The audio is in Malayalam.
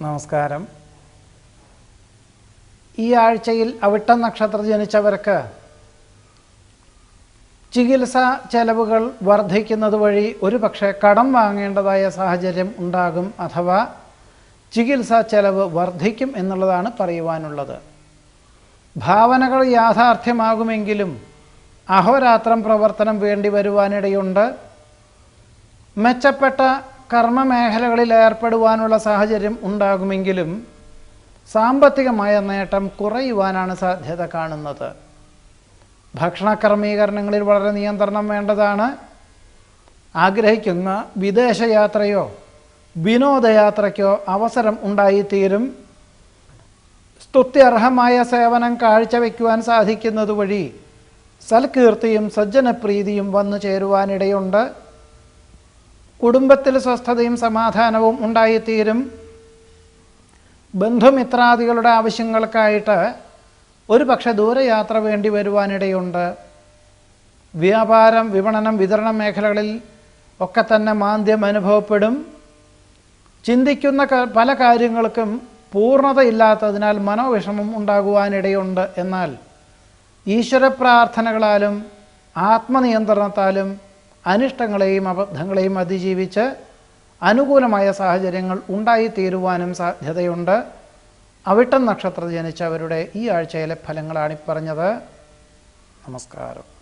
നമസ്കാരം. ഈ ആഴ്ചയിൽ അവിട്ടം നക്ഷത്രത്തിൽ ജനിച്ചവർക്ക് ചികിത്സാ ചെലവുകൾ വർദ്ധിക്കുന്നത് വഴി ഒരുപക്ഷെ കടം വാങ്ങേണ്ടതായ സാഹചര്യം ഉണ്ടാകും, അഥവാ ചികിത്സാ ചെലവ് വർദ്ധിക്കും എന്നുള്ളതാണ് പറയുവാനുള്ളത്. ഭാവനകൾ യാഥാർത്ഥ്യമാകുമെങ്കിലും അഹോരാത്രം പ്രവർത്തനം വേണ്ടി വരുവാനിടയുണ്ട്. മെച്ചപ്പെട്ട കർമ്മമേഖലകളിൽ ഏർപ്പെടുവാനുള്ള സാഹചര്യം ഉണ്ടാകുമെങ്കിലും സാമ്പത്തികമായ നേട്ടം കുറയുവാനാണ് സാധ്യത കാണുന്നത്. ഭക്ഷണ ക്രമീകരണങ്ങളിൽ വളരെ നിയന്ത്രണം വേണ്ടതാണ്. ആഗ്രഹിക്കുന്ന വിദേശയാത്രയോ വിനോദയാത്രയ്ക്കോ അവസരം ഉണ്ടായിത്തീരും. സ്തുത്യർഹമായ സേവനം കാഴ്ചവെക്കുവാൻ സാധിക്കുന്നത് വഴി സൽകീർത്തിയും സജ്ജനപ്രീതിയും വന്നു ചേരുവാനിടയുണ്ട്. കുടുംബത്തിൽ സ്വസ്ഥതയും സമാധാനവും ഉണ്ടായിത്തീരും. ബന്ധുമിത്രാദികളുടെ ആവശ്യങ്ങൾക്കായിട്ട് ഒരുപക്ഷെ ദൂരയാത്ര വേണ്ടി വരുവാനിടയുണ്ട്. വ്യാപാരം, വിപണനം, വിതരണ മേഖലകളിൽ ഒക്കെ തന്നെ മാന്ദ്യം അനുഭവപ്പെടും. ചിന്തിക്കുന്ന പല കാര്യങ്ങൾക്കും പൂർണ്ണതയില്ലാത്തതിനാൽ മനോവിഷമം ഉണ്ടാകുവാനിടയുണ്ട്. എന്നാൽ ഈശ്വരപ്രാർത്ഥനകളാലും ആത്മനിയന്ത്രണത്താലും അനിഷ്ടങ്ങളെയും അബദ്ധങ്ങളെയും അതിജീവിച്ച് അനുകൂലമായ സാഹചര്യങ്ങൾ ഉണ്ടായിത്തീരുവാനും സാധ്യതയുണ്ട്. അവിട്ടം നക്ഷത്രത്തിൽ ജനിച്ചവരുടെ ഈ ആഴ്ചയിലെ ഫലങ്ങളാണ് പറഞ്ഞത്. നമസ്കാരം.